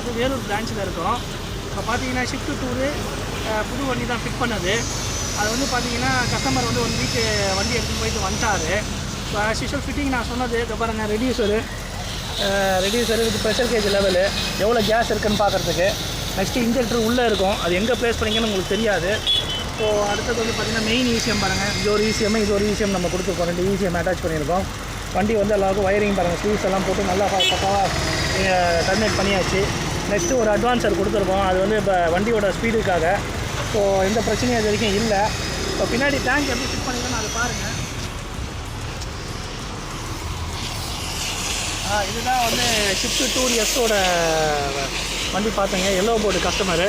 வந்து வேலூர் பிரான்ச்சில் இருக்கோம். இப்போ பார்த்தீங்கன்னா ஷிஃப்ட் டூரு புது வண்டி தான் ஃபிட் பண்ணது. அது வந்து பார்த்தீங்கன்னா கஸ்டமர் வந்து 1 வீக்கு வண்டி எடுத்துகிட்டு போயிட்டு வந்துட்டார். இப்போ ஸ்பெஷல் ஃபிட்டிங் நான் சொன்னது இப்போ பாருங்க, ரெடியூசரு இது ப்ரெஷர் கேஜ் லெவலு எவ்வளோ கேஸ் இருக்குதுன்னு பார்க்குறதுக்கு. நெக்ஸ்ட்டு இன்ஜெக்டர் உள்ளே இருக்கும், அது எங்கே ப்ளேஸ் பண்ணிங்கன்னு உங்களுக்கு தெரியாது. ஸோ அடுத்தது வந்து பார்த்திங்கன்னா மெயின் ECM பாருங்கள், இது ஒரு ECM நம்ம கொடுத்துருக்கோம், 2 ECM அட்டாச் பண்ணியிருக்கோம். வண்டி வந்து எல்லாருக்கும் ஒயரிங் பாருங்கள், ஸ்வீட்ஸ் எல்லாம் போட்டு நல்லா பக்காவாக டர்மினேட் பண்ணியாச்சு. நெக்ஸ்ட்டு ஒரு அட்வான்ஸர் கொடுத்துருக்கோம், அது வந்து இப்போ வண்டியோட ஸ்பீடுக்காக. ஸோ எந்த பிரச்சனையும் இது வரைக்கும் இல்லை. இப்போ பின்னாடி டேங்க் எப்படி ஃபிட் பண்ணிக்கணும்னு அதை பாருங்கள். இதுதான் வந்து ஷிஃப்ட் டூர் எஸ்ஸோட வண்டி பார்த்துங்க, எல்லோ போர்டு கஸ்டமரு.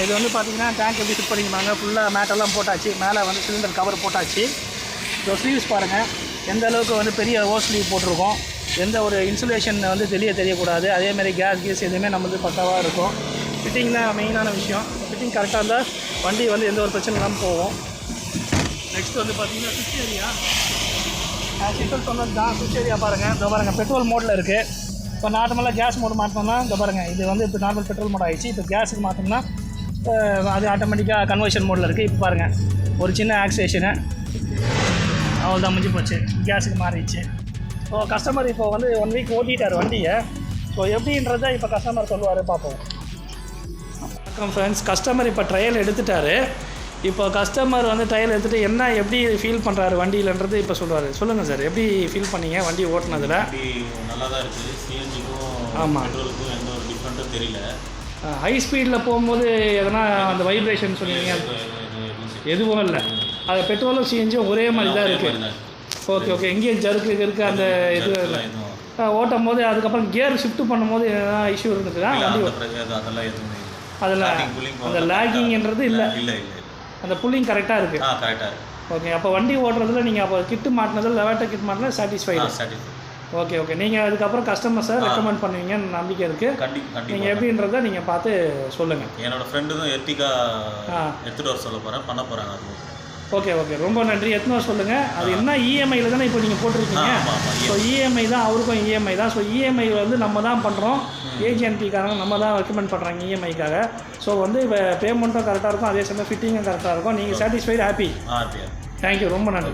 இது வந்து பார்த்திங்கன்னா டேங்க் எப்படி ஃபிட் பண்ணிக்கிறாங்க, ஃபுல்லாக மேட்டெல்லாம் போட்டாச்சு, மேலே வந்து சிலிண்டர் கவர் போட்டாச்சு. ஸோ ஸ்லீவ்ஸ் பாருங்கள் எந்த அளவுக்கு வந்து பெரிய ஓஸ் ஸ்லீவ் போட்டிருக்கோம், எந்த ஒரு இன்சுலேஷன் வந்து தெரியக்கூடாது. அதேமாதிரி கேஸ் எதுவுமே நம்ம வந்து பக்காவாக இருக்கும். ஃபிட்டிங் தான் மெயினான விஷயம். ஃபிட்டிங் கரெக்டாக இருந்தால் வண்டி வந்து எந்த ஒரு பிரச்சனை இல்லாமல் போகும். நெக்ஸ்ட் வந்து பார்த்திங்கன்னா சுவிட்ச் ஏரியா, சிம்பிள் சொன்னது தான். சுவிட்ச் ஏரியா பாருங்கள், இந்த பாருங்கள் பெட்ரோல் மோடில் இருக்குது. இப்போ நார்மலாக கேஸ் மோடு மாற்றோம்னா இந்த பாருங்கள், இது வந்து இப்போ நார்மல் பெட்ரோல் மோட் ஆகிடுச்சு. இப்போ கேஸுக்கு மாற்றோம்னா அது ஆட்டோமேட்டிக்காக கன்வர்ஷன் மோடில் இருக்குது. இப்போ பாருங்கள் ஒரு சின்ன ஆக்சிடேஷனு, அவ்வளோதான் முடிஞ்சு போச்சு, கேஸுக்கு மாறிடுச்சு. ஸோ கஸ்டமர் இப்போ வந்து 1 வீக் ஓட்டிட்டார் வண்டியை. ஸோ எப்படின்றத இப்போ கஸ்டமர் சொல்லுவார், பார்ப்போம். வணக்கம் ஃப்ரெண்ட்ஸ், கஸ்டமர் இப்போ ட்ரையல் எடுத்துட்டார். இப்போ கஸ்டமர் வந்து ட்ரையல் எடுத்துகிட்டு என்ன எப்படி ஃபீல் பண்ணுறாரு வண்டியிலன்றது இப்போ சொல்கிறாரு. சொல்லுங்கள் சார், எப்படி ஃபீல் பண்ணீங்க வண்டி ஓட்டினதில்? நல்லா தான் இருக்குது. சிஎன்ஜிக்கும் ஆமாம், பெட்ரோலுக்கும் எந்த ஒரு டிஃப்ரெண்ட்டும் தெரியல. ஹை ஸ்பீடில் போகும்போது எதனா அந்த வைப்ரேஷன் சொன்னீங்க, எதுவும் இல்லை. அது பெட்ரோலும் சிஎன்ஜியும் ஒரே மாதிரி தான் இருக்குது. ஓகே, எங்கேயும் ஜருக்கு அந்த இது இல்லை. ஓட்டும் போது அதுக்கப்புறம் கியர் ஷிஃப்ட் பண்ணும்போது எதனா இஷ்யூ இருந்துச்சுன்னா வண்டி அதெல்லாம் அந்த லேகிங்ன்றது இல்லை, அந்த புல்லிங் கரெக்டாக இருக்குது. ஓகே, அப்போ வண்டி ஓட்டுறதுல நீங்கள் அப்போ கிட்டு மாட்டினதில் லெவாட்டர் கிட் மாட்டினது சாட்டிஸ்ஃபைடு. ஓகே, நீங்கள் அதுக்கப்புறம் கஸ்டமர்ஸை ரெக்கமெண்ட் பண்ணுவீங்கன்னு நம்பிக்கை இருக்குது. நீங்கள் எப்படின்றத நீங்கள் பார்த்து சொல்லுங்கள். என்னோடய ஃப்ரெண்டு தான் எர்டிகா எடுத்துகிட்டு வர சொல்ல போகிறேன், பண்ண போகிறாங்க. அது ஓகே, ரொம்ப நன்றி. எத்தனை சொல்லுங்கள். அது என்ன இஎம்ஐயில் தானே இப்போ நீங்கள் போட்டிருக்கீங்க. ஸோ இஎம்ஐ தான், அவருக்கும் இஎம்ஐ தான். ஸோ இஎம்ஐ வந்து நம்ம தான் பண்ணுறோம், ஏஜிஎன்டிக்காரங்க நம்ம தான் ரெக்கமெண்ட் பண்ணுறாங்க இஎம்ஐக்காக. ஸோ வந்து இப்போ பேமெண்ட்டும் கரெக்டாக இருக்கும், அதே சமயம் ஃபிட்டிங்கும் கரெக்டாக இருக்கும். நீங்கள் சாட்டிஸ்ஃபைடு, ஹாப்பி. தேங்க்யூ, ரொம்ப நன்றி.